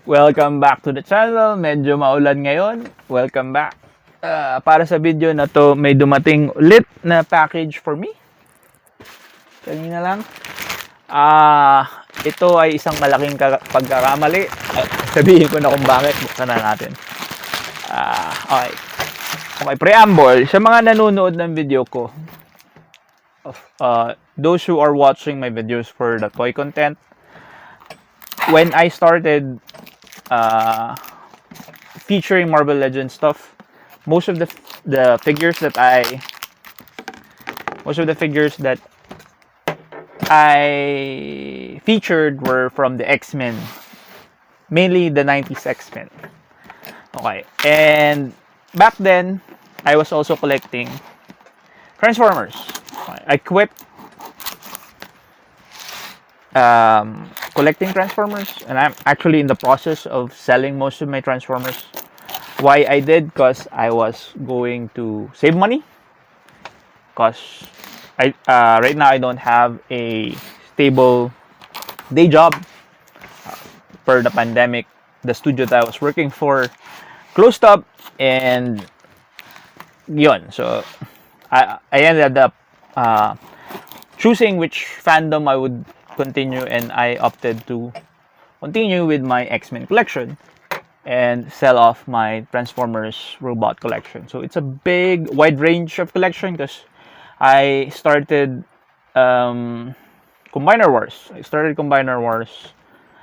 Welcome back to the channel. Medyo maulan ngayon. Welcome back. Para sa video na to, may dumating ulit na package for me. Kanina lang. Ito ay isang malaking pagkakamali. Sabihin ko na kung bakit. Buksan na natin. Okay. Okay, preamble. Sa mga nanonood ng video ko, those who are watching my videos for the toy content, when I started featuring Marvel Legends stuff, most of the figures that I featured were from the X-Men, mainly the 90s X-Men. Okay, and back then I was also collecting Transformers. Okay. I quit collecting Transformers, and I'm actually in the process of selling most of my Transformers. Why I did? Because I was going to save money, because right now I don't have a stable day job. Per the pandemic, the studio that I was working for closed up, and yun. So I ended up choosing which fandom I would continue, and I opted to continue with my X-Men collection and sell off my Transformers robot collection. So it's a big, wide range of collection, because I started Combiner Wars.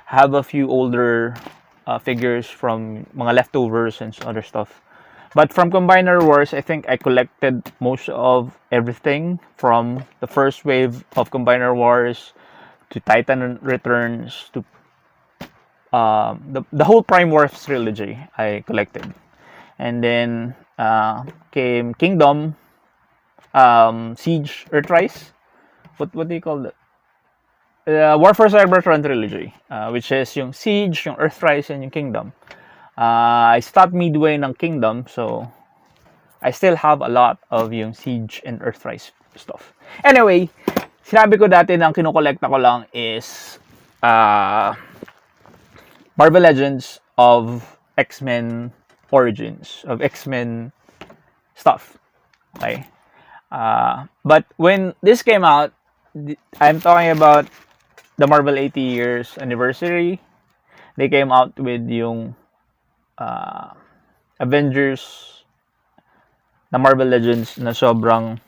Have a few older figures from mga leftovers and other stuff. But from Combiner Wars, I think I collected most of everything from the first wave of Combiner Wars to Titan Returns to the whole Prime Wars trilogy I collected. And then came Kingdom, Siege, Earthrise. What do you call that? War for Cybertron trilogy, which is yung Siege, yung Earthrise, and yung Kingdom. I stopped midway ng Kingdom, so I still have a lot of yung Siege and Earthrise stuff. Anyway, sinabi ko dati na ang kinokolekta ko lang is Marvel Legends of X-Men Origins, of X-Men stuff. Okay? But when this came out, I'm talking about the Marvel 80 years anniversary. They came out with yung Avengers na Marvel Legends na sobrang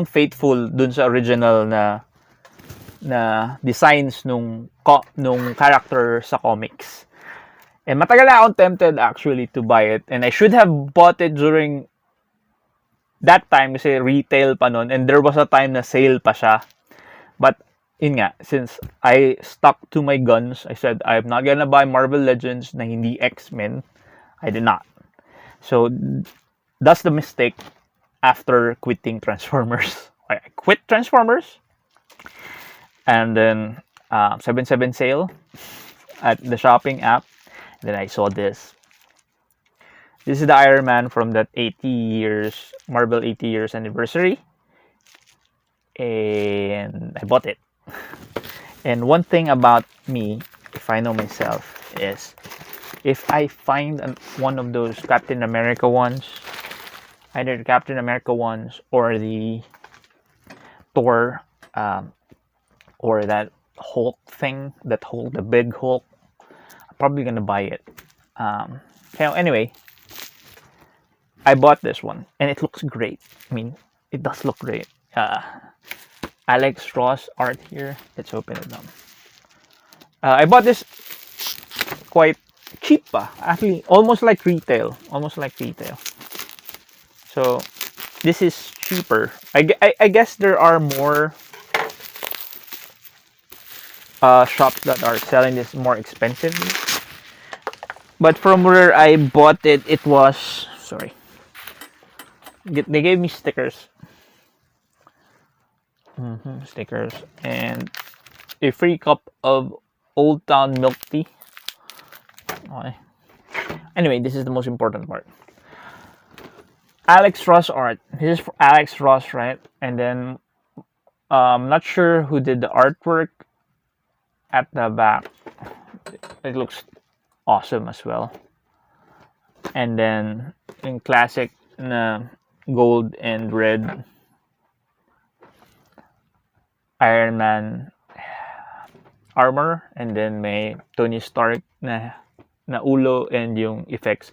faithful dun sa original na designs nung character sa comics. And matagal na akong tempted actually to buy it, and I should have bought it during that time kasi retail pa nun, and there was a time na sale pa siya. But yun nga, since I stuck to my guns, I said I'm not gonna buy Marvel Legends na hindi X-Men. I did not. So that's the mistake after quitting Transformers. I quit Transformers, and then 7/7 sale at the shopping app. Then I saw this. This is the Ironman from that Marvel 80 years anniversary. And I bought it. And one thing about me, if I know myself, is if I find one of those Captain America ones, either the Captain America ones or the Thor, or that Hulk thing, the big Hulk, I'm probably gonna buy it. Okay, anyway, I bought this one, and it looks great. I mean, it does look great. Alex Ross art here. Let's open it up. I bought this quite cheap, actually, almost like retail. So this is cheaper. I guess there are more shops that are selling this more expensively. But from where I bought it, it was, sorry, they gave me stickers. Stickers and a free cup of Old Town milk tea. Okay. Anyway, this is the most important part. Alex Ross art. This is for Alex Ross, right? And then I'm not sure who did the artwork. at the back, it looks awesome as well. And then in classic na gold and red Ironman armor, and then may Tony Stark na ulo and yung effects.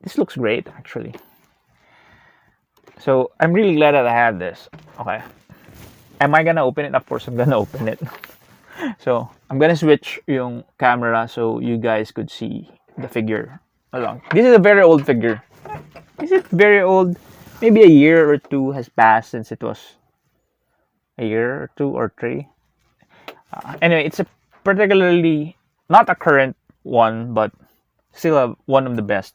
This looks great actually. So I'm really glad that I have this. Okay. Am I gonna open it? Of course I'm gonna open it. So I'm gonna switch yung camera so you guys could see the figure along. This is a very old figure. Is it very old? Maybe a year or two has passed since it was a year or two or three. Anyway, it's a particularly not a current one, but still one of the best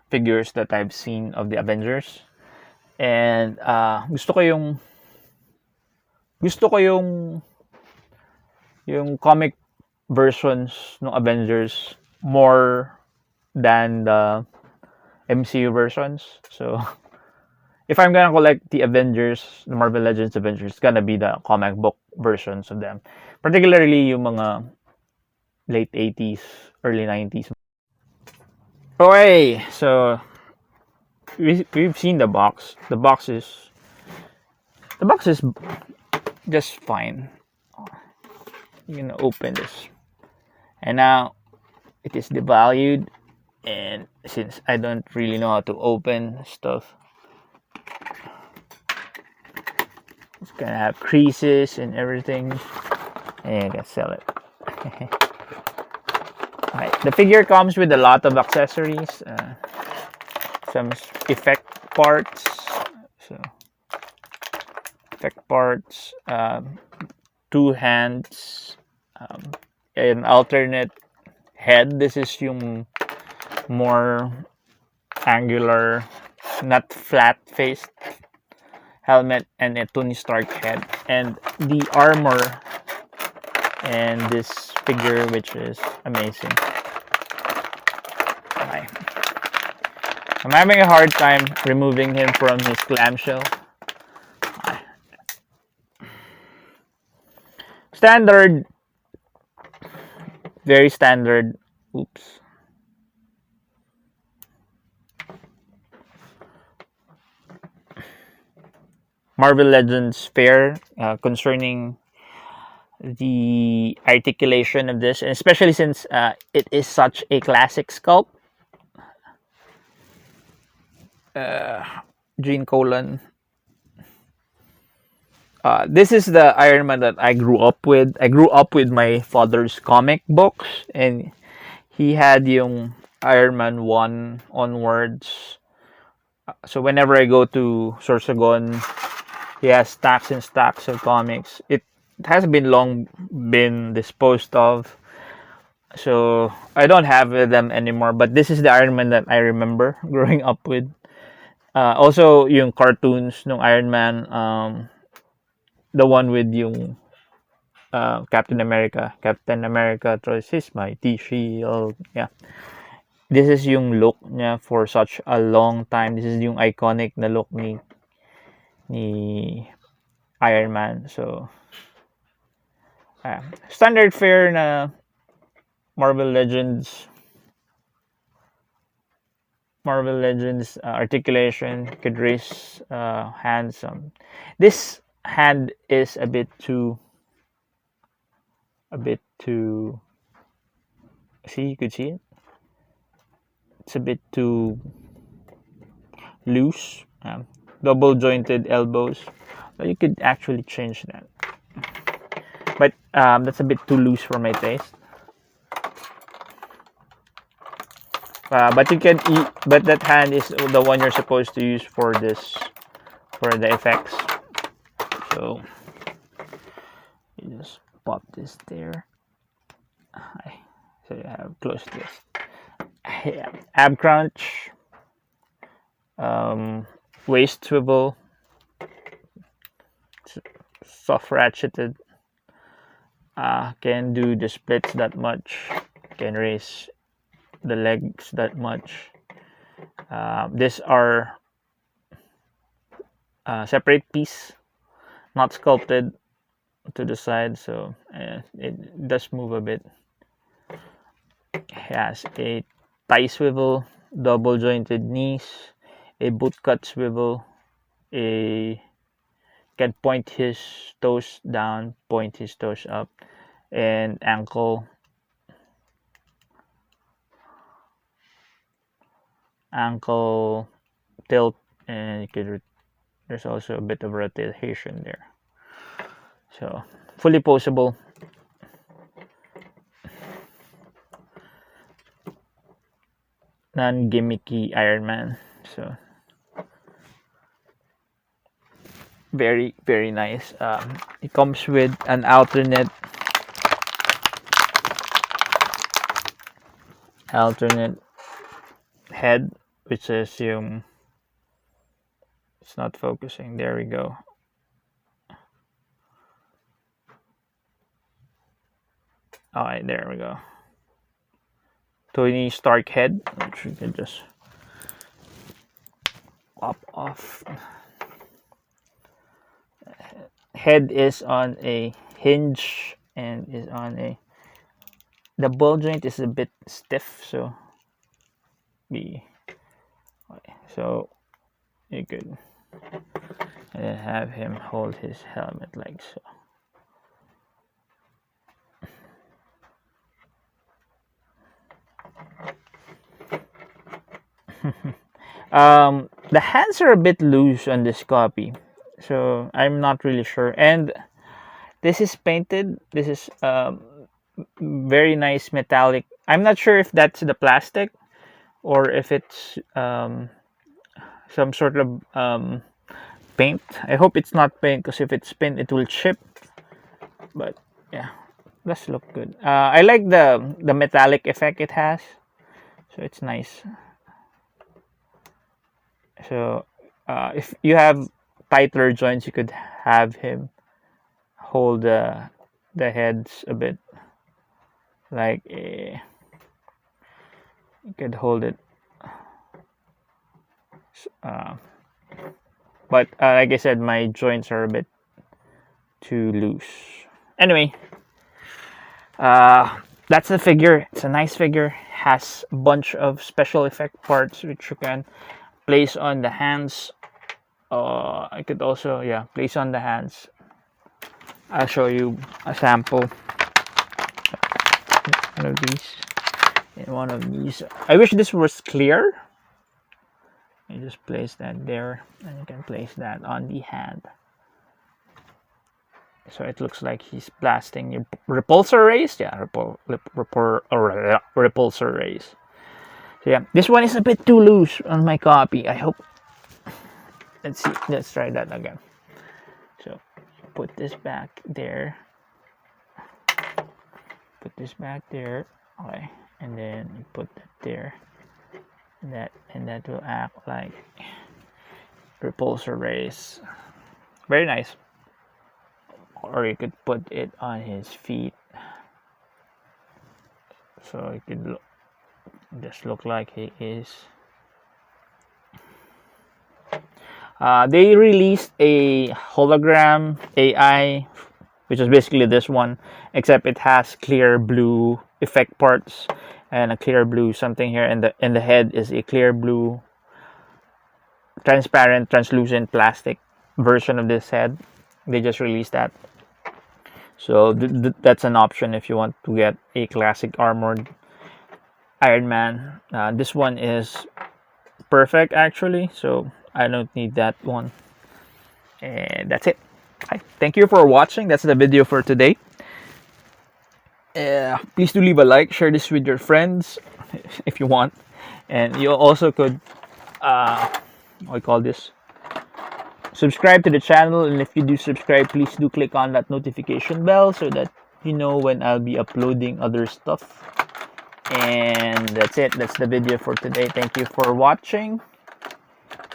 figures that I've seen of the Avengers. And gusto ko yung comic versions ng Avengers more than the MCU versions. So if I'm gonna collect the Avengers, the Marvel Legends Avengers, it's gonna be the comic book versions of them. Particularly yung mga late 80s, early 90s. Okay, so we've seen the box. The box is just fine. I'm gonna open this, and now it is devalued. And since I don't really know how to open stuff, it's gonna have creases and everything, and I can sell it. Alright, the figure comes with a lot of accessories, some effect parts. So effect parts, two hands, an alternate head. This is yung more angular, not flat-faced helmet, and a Tony Stark head, and the armor and this figure, which is amazing. Okay. I'm having a hard time removing him from his clamshell. Okay. Standard, very standard. Oops. Marvel Legends fair concerning the articulation of this, and especially since it is such a classic sculpt. Gene Colan. This is the Iron Man that I grew up with. I grew up with my father's comic books, and he had yung Iron Man 1 onwards. So whenever I go to Sorsogon, he has stacks and stacks of comics. It has been long been disposed of, so I don't have them anymore. But this is the Iron Man that I remember growing up with. Also, yung cartoons ng Iron Man, the one with yung Captain America throws his mighty shield. Yeah, this is yung look niya for such a long time. This is yung iconic na look ni Iron Man. So standard fare na Marvel Legends articulation. Could raise hands. This hand is a bit too see, you could see it. It's a bit too loose. Double jointed elbows. But you could actually change that. But that's a bit too loose for my taste. But you can eat. But that hand is the one you're supposed to use for this, for the effects. So you just pop this there. So you have close this. Ab crunch. Waist swivel. Soft ratcheted. Can do the splits that much. Can raise the legs that much. These are separate piece, not sculpted. to the side, so it does move a bit. It has a thigh swivel, double jointed knees, a boot cut swivel, a can point his toes down, point his toes up, and ankle tilt, and you could there's also a bit of rotation there. So fully posable. Non-gimmicky Ironman. So very, very nice. It comes with an alternate head, which is yung it's not focusing. There we go. Alright, there we go. Tony Stark head, which we can just pop off. Head is on a hinge and is on a the ball joint is a bit stiff, so you could have him hold his helmet like so. The hands are a bit loose on this copy, so I'm not really sure. And this is painted. This is very nice metallic. I'm not sure if that's the plastic or if it's some sort of paint. I hope it's not paint, because if it's paint, it will chip. But yeah, does look good. I like the metallic effect it has, so it's nice. So if you have tighter joints, you could have him hold the heads a bit, like you could hold it. But like I said, my joints are a bit too loose. Anyway, that's the figure. It's a nice figure. Has a bunch of special effect parts which you can place on the hands. I could also place on the hands. I'll show you a sample. One of these and one of these. I wish this was clear. You just place that there, and you can place that on the hand. So it looks like he's blasting your repulsor rays. Yeah, repulsor rays. So yeah, this one is a bit too loose on my copy. I hope. Let's see. Let's try that again. So put this back there. Put this back there. Okay, and then you put that there. And that will act like repulsor rays. Very nice. Or you could put it on his feet, so it could just look like he is. They released a hologram AI, which is basically this one, except it has clear blue effect parts and a clear blue something here, and the head is a clear blue transparent translucent plastic version of this head. They just released that, so that's an option if you want to get a classic armored Ironman. This one is perfect actually, so I don't need that one. And that's it. Thank you for watching. That's the video for today. Please do leave a like, share this with your friends if you want, and you also could subscribe to the channel. And if you do subscribe, please do click on that notification bell so that you know when I'll be uploading other stuff. And that's it. That's the video for today. Thank you for watching,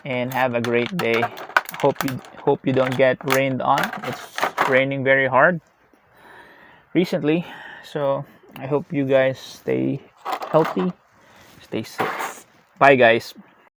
and have a great day. Hope you don't get rained on. It's raining very hard recently, so I hope you guys stay healthy, stay safe. Bye guys.